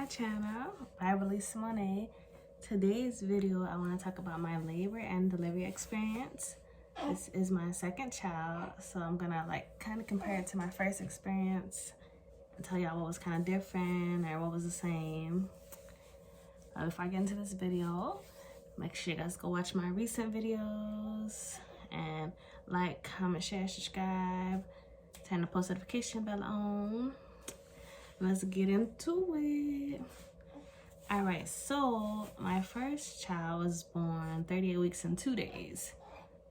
channel by ALYSSA MONE. Today's video I want to talk about my labor and delivery experience. This is my second child, so I'm gonna kind of compare it to my first experience and tell y'all what was kind of different or what was the same. Before I get into this video, make sure you guys go watch my recent videos and like, comment, share, subscribe, turn the post notification bell on. Let's get into it. All right, so my first child was born 38 weeks and 2 days.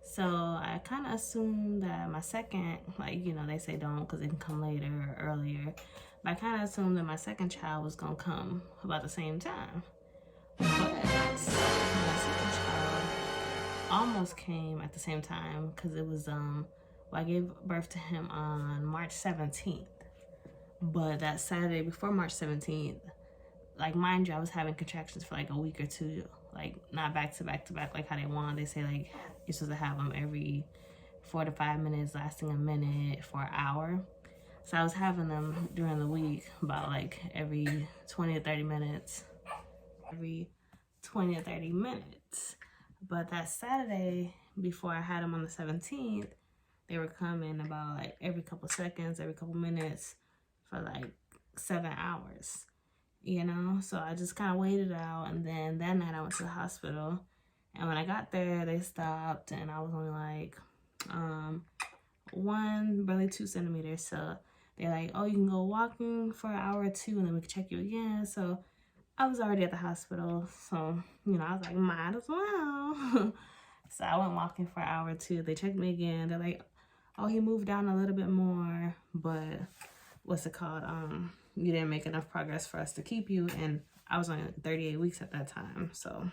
So I kind of assumed that my second, they say don't because it can come later or earlier. But I kind of assumed that my second child was gonna come about the same time. But my second child almost came at the same time because it was, I gave birth to him on March 17th. But that Saturday before March 17th, mind you, I was having contractions for a week or two, not back to back to back like how they want. They say you're supposed to have them every 4 to 5 minutes, lasting a minute for an hour. So I was having them during the week about every 20 to 30 minutes. But that Saturday before I had them on the 17th, they were coming about every couple seconds, every couple minutes for 7 hours, so I just kind of waited out. And then that night I went to the hospital, and when I got there they stopped and I was only 1, barely 2 centimeters. So they're like, oh, you can go walking for an hour or 2 and then we can check you again. So I was already at the hospital, so I was like, might as well. So I went walking for an hour or 2. They checked me again. They're like, oh, he moved down a little bit more, but what's it called? You didn't make enough progress for us to keep you. And I was only 38 weeks at that time. So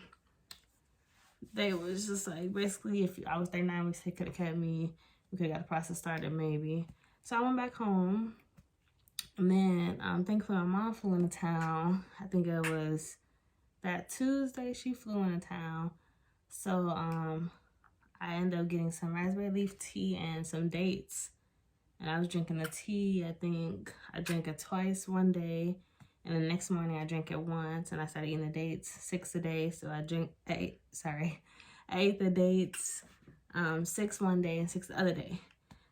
they was just basically, if I was 39 weeks, they could have kept me. We could have got the process started maybe. So I went back home. And then thankfully my mom flew into town. I think it was that Tuesday she flew into town. So I ended up getting some raspberry leaf tea and some dates. And I was drinking the tea. I think I drank it twice one day. And the next morning I drank it once. And I started eating the dates 6 a day. So I ate the dates 6 one day and 6 the other day.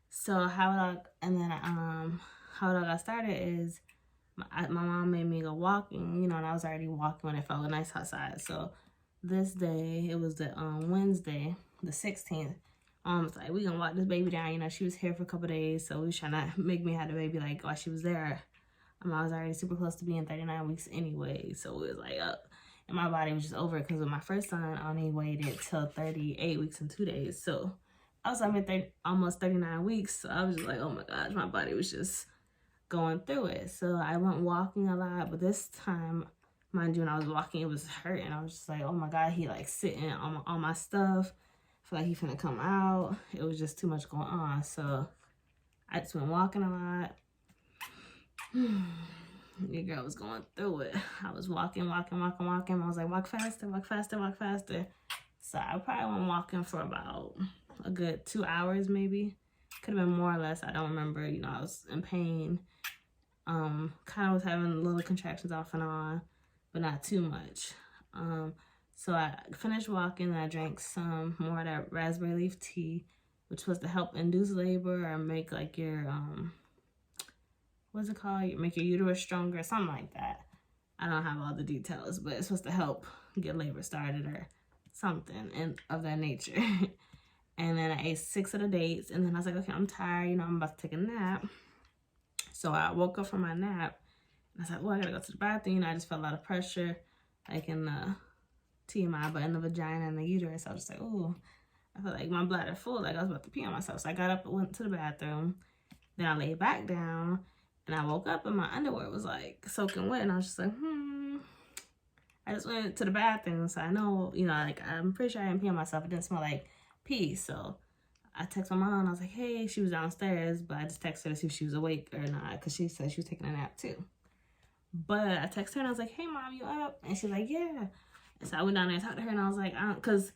So how it got started is my mom made me go walking, and I was already walking when it felt nice outside. So this day, it was the Wednesday, the 16th. Was like, we gonna walk this baby down. She was here for a couple days, so we was trying to make me have the baby while she was there. I was already super close to being 39 weeks anyway, so it was up. And my body was just over it because with my first son, I only waited till 38 weeks and 2 days. So I was almost 39 weeks. So I was just oh my gosh, my body was just going through it. So I went walking a lot, but this time, mind you, when I was walking, it was hurting. I was just oh my God, he sitting on my stuff. I feel he finna come out. It was just too much going on. So I just went walking a lot. Your girl was going through it. I was walking. I was like, walk faster, walk faster, walk faster. So I probably went walking for about a good 2 hours maybe. Could have been more or less. I don't remember. I was in pain. Kind of was having little contractions off and on, but not too much. So I finished walking and I drank some more of that raspberry leaf tea, which was to help induce labor or make your, what's it called? Make your uterus stronger, something like that. I don't have all the details, but it's supposed to help get labor started or something of that nature. And then I ate 6 of the dates, and then I was like, okay, I'm tired, I'm about to take a nap. So I woke up from my nap, and I was like, oh, I gotta go to the bathroom. I just felt a lot of pressure, in the TMI, but in the vagina and the uterus. I was just oh, I felt my bladder full, I was about to pee on myself. So I got up and went to the bathroom. Then I laid back down, and I woke up, and my underwear was soaking wet, and I was just I just went to the bathroom, so I know, I'm pretty sure I didn't pee on myself. It didn't smell like pee. So I texted my mom. I was like, hey, she was downstairs, but I just texted her to see if she was awake or not, because she said she was taking a nap too. But I texted her and I was like, hey mom, you up? And she's like, yeah. And so I went down there and talked to her, and I was like, because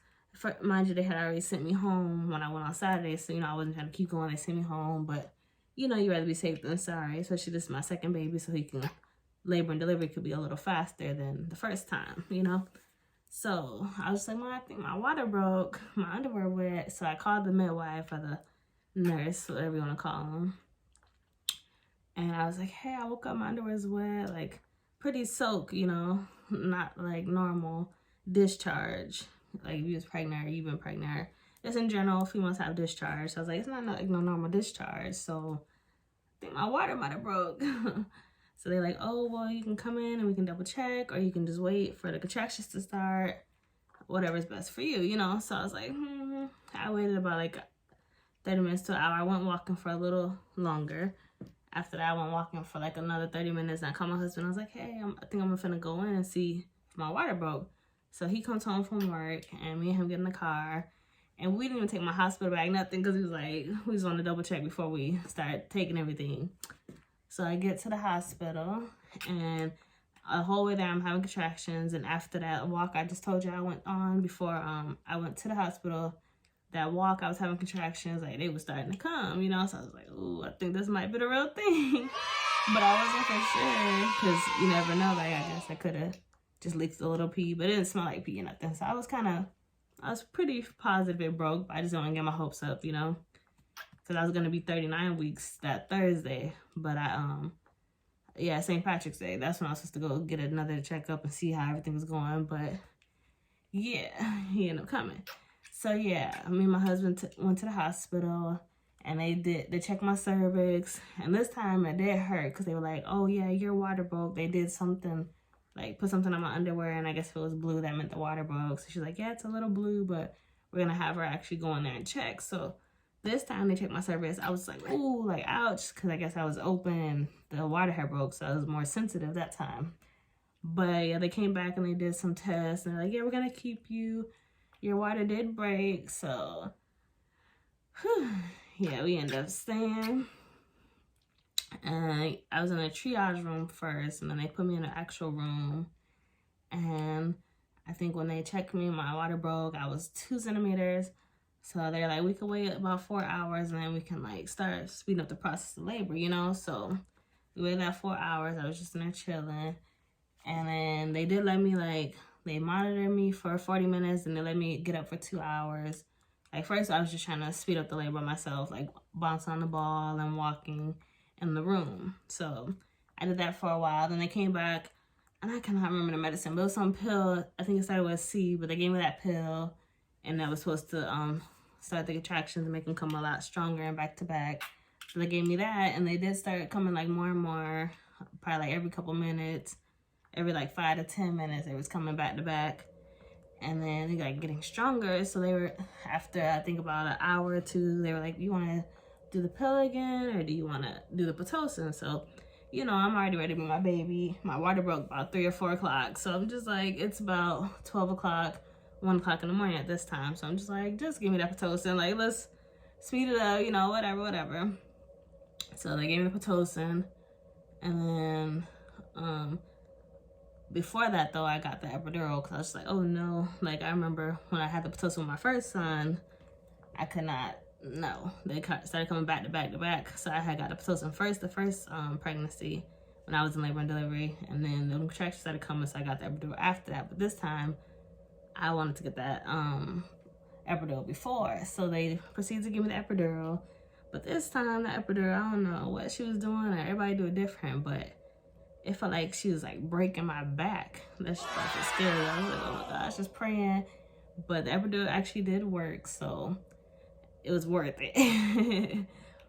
mind you, they had already sent me home when I went on Saturday, so I wasn't trying to keep going. They sent me home, but you'd rather be safe than sorry, especially this is my second baby, so he can labor and delivery could be a little faster than the first time, you know? So I was like, Mom, I think my water broke, my underwear wet. So I called the midwife or the nurse, whatever you want to call them. And I was like, hey, I woke up, my underwear's wet, like pretty soaked, you know, not like normal discharge. Like if you was pregnant or you've been pregnant. Just in general, females have discharge. So I was like, it's not like no normal discharge. So I think my water might have broke. So they're like, oh, well, you can come in and we can double check, or you can just wait for the contractions to start, whatever's best for you, you know? So I was like, I waited about like 30 minutes to an hour. I went walking for a little longer. After that, I went walking for like another 30 minutes, and I called my husband. I was like, hey, I think I'm finna go in and see if my water broke. So he comes home from work, and me and him get in the car. And we didn't even take my hospital bag, nothing, because he was like, we just want to double check before we start taking everything. So I get to the hospital, and the whole way there I'm having contractions. And after that walk I just told you I went on before I went to the hospital, that walk I was having contractions, like they were starting to come, you know? So I was like, ooh, I think this might be the real thing. But I wasn't for sure, because you never know. Like, I guess I could have just leaked a little pee, but it didn't smell like pee or nothing. So I was pretty positive it broke, but I just didn't want to get my hopes up, you know? Because I was going to be 39 weeks that Thursday. But yeah, St. Patrick's Day. That's when I was supposed to go get another checkup and see how everything was going. But yeah, he ended up coming. So yeah, me and my husband went to the hospital, and they checked my cervix. And this time it did hurt, because they were like, oh yeah, your water broke. They did something, like put something on my underwear, and I guess if it was blue, that meant the water broke. So she's like, yeah, it's a little blue, but we're going to have her actually go in there and check. So this time they checked my cervix. I was like, ooh, like, ouch, because I guess I was open and the water had broke, so I was more sensitive that time. But yeah, they came back and they did some tests, and they're like, yeah, we're going to keep you. Your water did break, so yeah, we ended up staying. And I was in a triage room first, and then they put me in an actual room. And I think when they checked me, my water broke. I was 2 centimeters. So they're like, we could wait about 4 hours, and then we can like start speeding up the process of labor, you know? So we waited that 4 hours. I was just in there chilling. And then they did let me like, they monitored me for 40 minutes, and they let me get up for 2 hours. Like first I was just trying to speed up the labor myself, like bouncing on the ball and walking in the room. So I did that for a while. Then they came back, and I cannot remember the medicine, but it was some pill. I think it started with C, but they gave me that pill, and that was supposed to start the contractions and make them come a lot stronger and back to back. So they gave me that, and they did start coming like more and more, probably like every couple minutes, every like 5 to 10 minutes, they was coming back to back. And then they got getting stronger. So they were, after I think about an hour or two, they were like, you want to do the pill again, or do you want to do the Pitocin? So, you know, I'm already ready to be my baby. My water broke about 3 or 4 o'clock. So I'm just like, it's about 12 o'clock, 1 o'clock in the morning at this time. So I'm just like, just give me that Pitocin. Like, let's speed it up, you know, whatever. So they gave me the Pitocin. And then, before that, though, I got the epidural, because I was just like, oh, no. Like, I remember when I had the Pitocin with my first son, I could not, no. They started coming back to back to back. So I had got the Pitocin first, the first pregnancy, when I was in labor and delivery. And then the contractions started coming, so I got the epidural after that. But this time, I wanted to get that epidural before. So they proceeded to give me the epidural. But this time, the epidural, I don't know what she was doing. Or everybody do it different, but it felt like she was like breaking my back. That stuff was scary. I was like, oh my gosh, just praying. But the epidural actually did work, so it was worth it.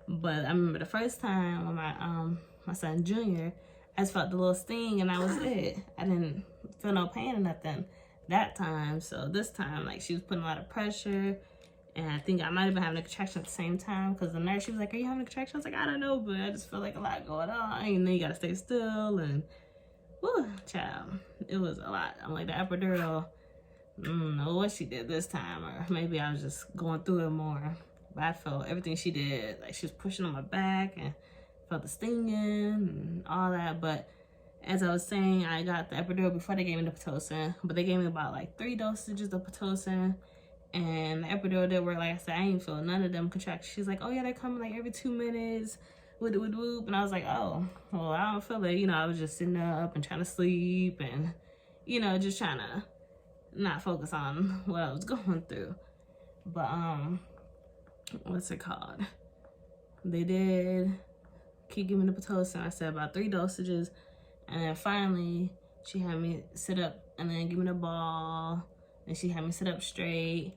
But I remember the first time when my son Junior, I just felt the little sting, and that was it. I didn't feel no pain or nothing that time. So this time, like, she was putting a lot of pressure. And I think I might have been having a contraction at the same time, because the nurse, she was like, are you having a contraction? I was like, I don't know, but I just feel like a lot going on. And then you got to stay still. And, whew, child, it was a lot. I'm like, the epidural, I don't know what she did this time. Or maybe I was just going through it more. But I felt everything she did. Like, she was pushing on my back, and felt the stinging and all that. But as I was saying, I got the epidural before they gave me the Pitocin. But they gave me about, like, 3 dosages of Pitocin. And the epidural did work. Like I said, I ain't feel none of them contractions. She's like, oh yeah, they're coming like every 2 minutes. whoop, whoop, whoop. And I was like, oh, well, I don't feel it. You know, I was just sitting up and trying to sleep and, you know, just trying to not focus on what I was going through. But, what's it called? They did keep giving me the Pitocin. I said about 3 dosages. And then finally, she had me sit up and then give me the ball. And she had me sit up straight.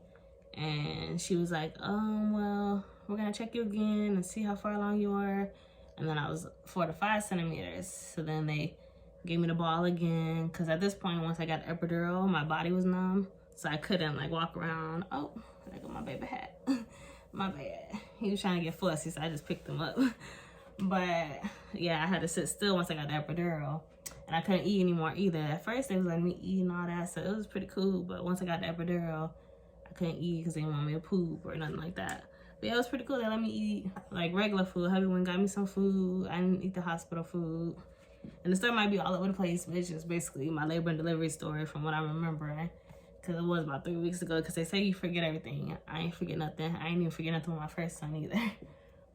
And she was like, well, we're going to check you again and see how far along you are. And then I was 4 to 5 centimeters. So then they gave me the ball again. Because at this point, once I got the epidural, my body was numb. So I couldn't, like, walk around. Oh, there go my baby hat. My bad. He was trying to get fussy, so I just picked him up. But, yeah, I had to sit still once I got the epidural. And I couldn't eat anymore either. At first, they was letting me eat and all that, so it was pretty cool. But once I got the epidural, I couldn't eat because they didn't want me to poop or nothing like that. But yeah, it was pretty cool. They let me eat, like, regular food. Hubby went and got me some food. I didn't eat the hospital food. And the story might be all over the place, but it's just basically my labor and delivery story from what I'm remembering. Because it was about 3 weeks ago. Because they say you forget everything. I ain't forget nothing. I ain't even forget nothing with my first son either.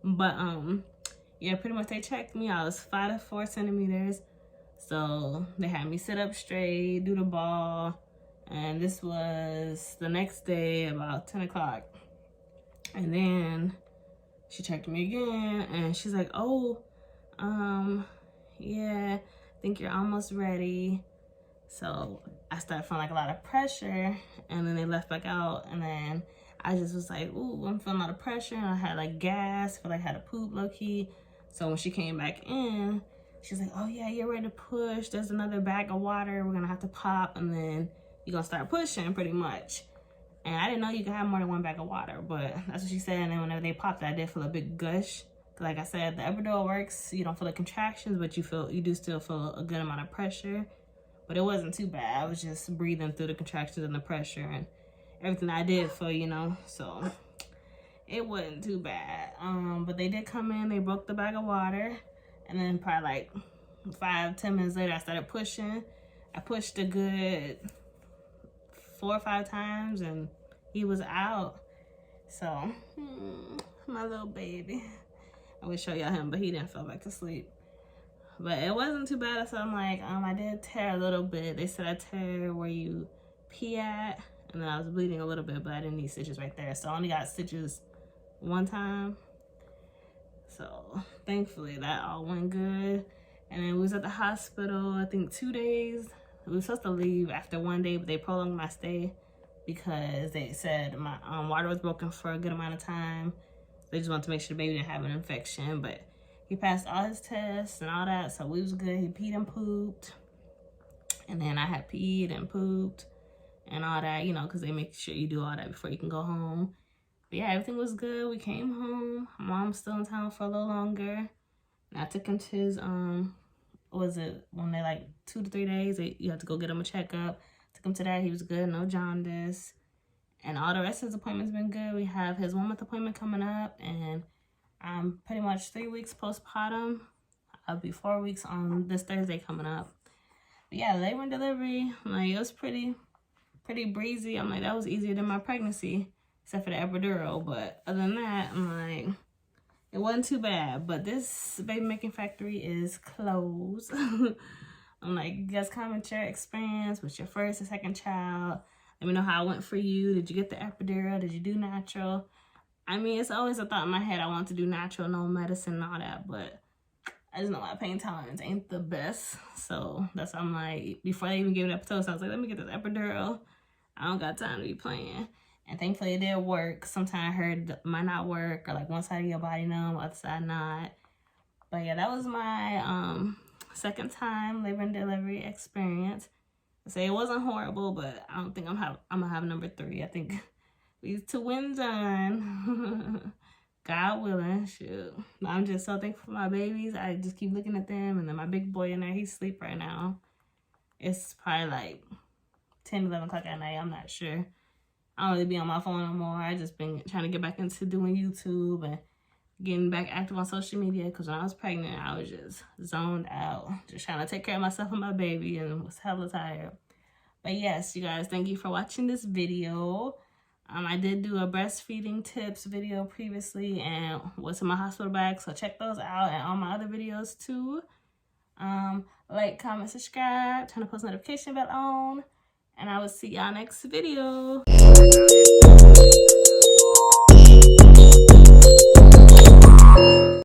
But, yeah, pretty much they checked me. I was 5 to 4 centimeters. So they had me sit up straight, do the ball. And this was the next day about 10 o'clock. And then she checked me again. And she's like, oh, yeah, I think you're almost ready. So I started feeling like a lot of pressure, and then they left back out, and then I just was like, ooh, I'm feeling a lot of pressure, and I had like gas, feel like I had to poop low-key. So when she came back in, she's like, oh yeah, you're ready to push. There's another bag of water we're gonna have to pop, and then you're gonna start pushing pretty much. And I didn't know you could have more than 1 bag of water, but that's what she said. And then whenever they popped it, I did feel a big gush. Like I said, the epidural works, you don't feel the contractions, but you do still feel a good amount of pressure. But it wasn't too bad. I was just breathing through the contractions and the pressure and everything I did for, you know, so it wasn't too bad. But they did come in, they broke the bag of water, and then probably like 5-10 minutes later, I started pushing. I pushed a good 4 or 5 times, and he was out. So, my little baby. I would show y'all him, but he didn't fall back to sleep. But it wasn't too bad, so I'm like, I did tear a little bit. They said I tear where you pee at, and then I was bleeding a little bit, but I didn't need stitches right there. So I only got stitches 1 time. So thankfully that all went good. And then we was at the hospital, I think 2 days. We were supposed to leave after 1 day, but they prolonged my stay because they said my water was broken for a good amount of time. They just wanted to make sure the baby didn't have an infection, but he passed all his tests and all that, so we was good. He peed and pooped, and then I had peed and pooped and all that, you know, because they make sure you do all that before you can go home. But yeah, everything was good. We came home. Mom's still in town for a little longer. And I took him to his, was it when they like 2 to 3 days, you have to go get him a checkup. Took him to that. He was good, no jaundice. And all the rest of his appointments been good. We have his 1-month appointment coming up, and I'm pretty much 3 weeks postpartum. I'll be 4 weeks on this Thursday coming up. But yeah, labor and delivery, like, it was pretty breezy. I'm like, that was easier than my pregnancy, except for the epidural. But other than that, I'm like, it wasn't too bad. But this baby making factory is closed. I'm like, you guys comment your experience with your first and second child. Let me know how it went for you. Did you get the epidural? Did you do natural? I mean, it's always a thought in my head I want to do natural, no medicine and all that, but I just know my pain tolerance ain't the best. So that's why I'm like, before they even gave me the Pitocin, I was like, let me get this epidural. I don't got time to be playing. And thankfully it did work. Sometimes I heard it might not work, or like one side of your body numb, other side not. But yeah, that was my second time labor and delivery experience. I say it wasn't horrible, but I don't think I'm gonna have number 3. I think these 2 wins on. God willing, shoot. I'm just so thankful for my babies. I just keep looking at them, and then my big boy in there, he's asleep right now. It's probably like 10, 11 o'clock at night. I'm not sure. I don't really be on my phone no more. I just been trying to get back into doing YouTube and getting back active on social media, because when I was pregnant, I was just zoned out, just trying to take care of myself and my baby, and was hella tired. But yes, you guys, thank you for watching this video. I did do a breastfeeding tips video previously and what's in my hospital bag, so check those out and all my other videos too. Like, comment, subscribe, turn the post notification bell on, and I will see y'all next video.